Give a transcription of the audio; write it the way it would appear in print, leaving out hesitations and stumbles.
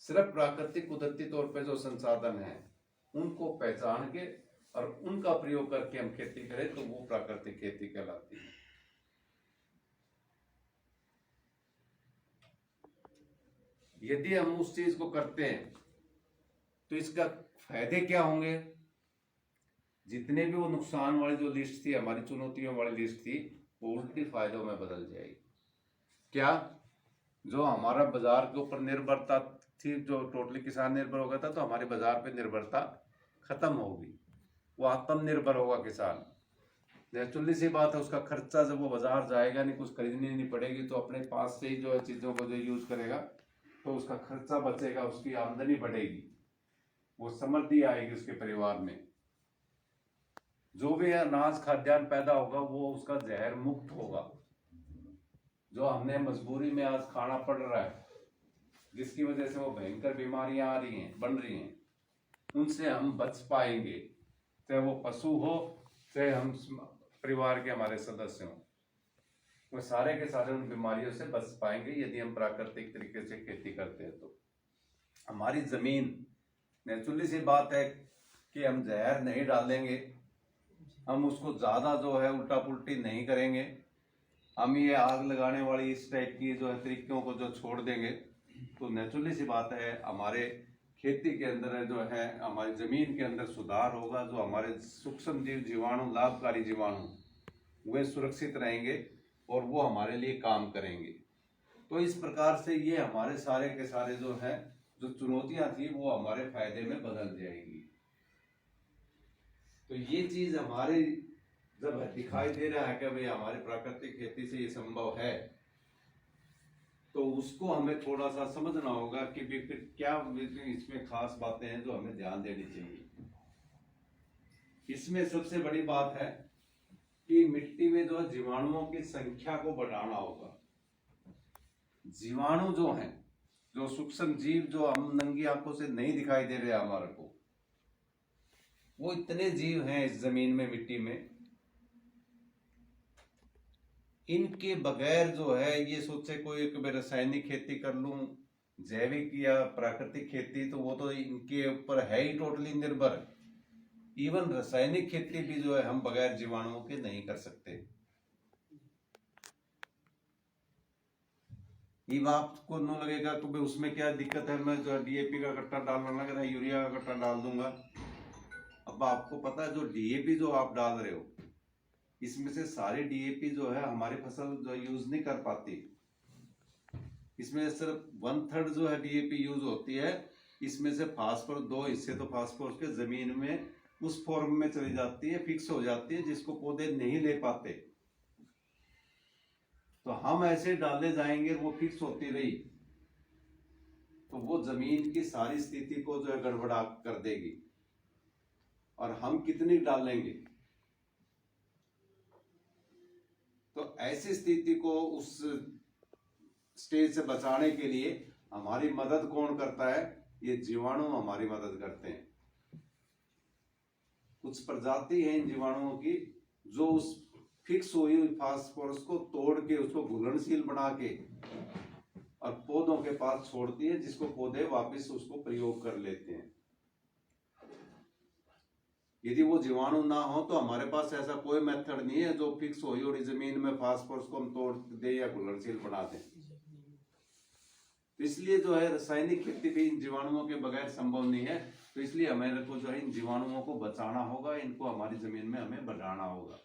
सिर्फ प्राकृतिक कुदरती तौर पे जो संसाधन है उनको पहचान के और उनका प्रयोग करके हम खेती करें तो वो प्राकृतिक खेती कहलाती है। यदि हम उस चीज को करते हैं तो इसका फायदे क्या होंगे? जितने भी वो नुकसान वाली जो लिस्ट थी, हमारी चुनौतियों वाली लिस्ट थी, वो उल्टी फायदों में बदल जाएगी। क्या? जो हमारा बाजार के ऊपर निर्भरता थी, जो टोटली किसान निर्भर हो गया था, तो हमारी बाजार पे निर्भरता खत्म होगी, वो आत्मनिर्भर होगा किसान। नेचुरली सी बात है, उसका खर्चा जब वो बाजार जाएगा नहीं, कुछ खरीदनी नहीं पड़ेगी, तो अपने पास से ही जो है चीजों को जो यूज करेगा तो उसका खर्चा बचेगा, उसकी आमदनी बढ़ेगी, वो समृद्धि आएगी उसके परिवार में। जो भी अनाज खाद्यान्न पैदा होगा वो उसका जहर मुक्त होगा। जो हमने मजबूरी में आज खाना पड़ रहा है, जिसकी वजह से वो भयंकर बीमारियां आ रही हैं, बन रही हैं, उनसे हम बच पाएंगे। चाहे वो पशु हो, चाहे हम परिवार के हमारे सदस्य हों, वो सारे के सारे उन बीमारियों से बच पाएंगे यदि हम प्राकृतिक तरीके से खेती करते हैं। तो हमारी जमीन, नेचुरली सी बात है कि हम जहर नहीं डालेंगे, हम उसको ज्यादा जो है उल्टा पुल्टी नहीं करेंगे, हम ये आग लगाने वाली इस टाइप की जो है तरीकों को जो छोड़ देंगे, तो नेचुरली सी बात है हमारे खेती के अंदर जो है हमारी जमीन के अंदर सुधार होगा। जो हमारे सूक्ष्म जीव, जीवाणु, लाभकारी जीवाणु, वे सुरक्षित रहेंगे और वो हमारे लिए काम करेंगे। तो इस प्रकार से ये हमारे सारे के सारे जो है जो चुनौतियां थी वो हमारे फायदे में बदल जाएगी। तो ये चीज हमारे जब दिखाई दे रहा है कि भाई हमारी प्राकृतिक खेती से ये संभव है, तो उसको हमें थोड़ा सा समझना होगा कि फिर क्या इसमें खास बातें हैं जो हमें ध्यान देनी चाहिए। इसमें सबसे बड़ी बात है कि मिट्टी में जो जीवाणुओं की संख्या को बढ़ाना होगा। जीवाणु जो हैं, जो सूक्ष्म जीव जो हम नंगी आंखों से नहीं दिखाई दे रहे हमारे को, वो इतने जीव हैं इस जमीन में, मिट्टी में, इनके बगैर जो है ये सोचे कोई कि मैं रासायनिक खेती कर लूं, जैविक या प्राकृतिक खेती, तो वो तो इनके ऊपर है ही टोटली निर्भर। इवन रासायनिक खेती भी जो है हम बगैर जीवाणुओं के नहीं कर सकते। ये आपको न लगेगा तो भाई उसमें क्या दिक्कत है, मैं जो है डीएपी का कट्टा डालना लग रहा है, यूरिया का कट्टा डाल दूंगा। अब आपको पता है जो डीएपी जो आप डाल रहे हो, इसमें से सारी डीएपी जो है हमारी फसल जो यूज नहीं कर पाती। इसमें सिर्फ 1/3 जो है डीएपी यूज होती है। इसमें से फास्फोरस 2 हिस्से तो फास्फोरस के जमीन में उस फॉर्म में चली जाती है, फिक्स हो जाती है, जिसको पौधे नहीं ले पाते। तो हम ऐसे डाले जाएंगे, वो फिक्स होती रही तो वो जमीन की सारी स्थिति को जो है गड़बड़ा कर देगी। और हम कितनी डालेंगे, तो ऐसी स्थिति को उस स्टेज से बचाने के लिए हमारी मदद कौन करता है? ये जीवाणु हमारी मदद करते हैं। कुछ प्रजाति है इन जीवाणुओं की जो उस फिक्स हुई फास्फोरस को तोड़ के उसको घुलनशील बना के और पौधों के पास छोड़ती है, जिसको पौधे वापस उसको प्रयोग कर लेते हैं। यदि वो जीवाणु ना हो तो हमारे पास ऐसा कोई मेथड नहीं है जो फिक्स हुई और जमीन में फास्फोरस को हम तोड़ दे या घुलनशील बना दें। तो इसलिए जो है रासायनिक खेती भी इन जीवाणुओं के बगैर संभव नहीं है। तो इसलिए हमें को जो है इन जीवाणुओं को बचाना होगा, इनको हमारी जमीन में हमें बढ़ाना होगा।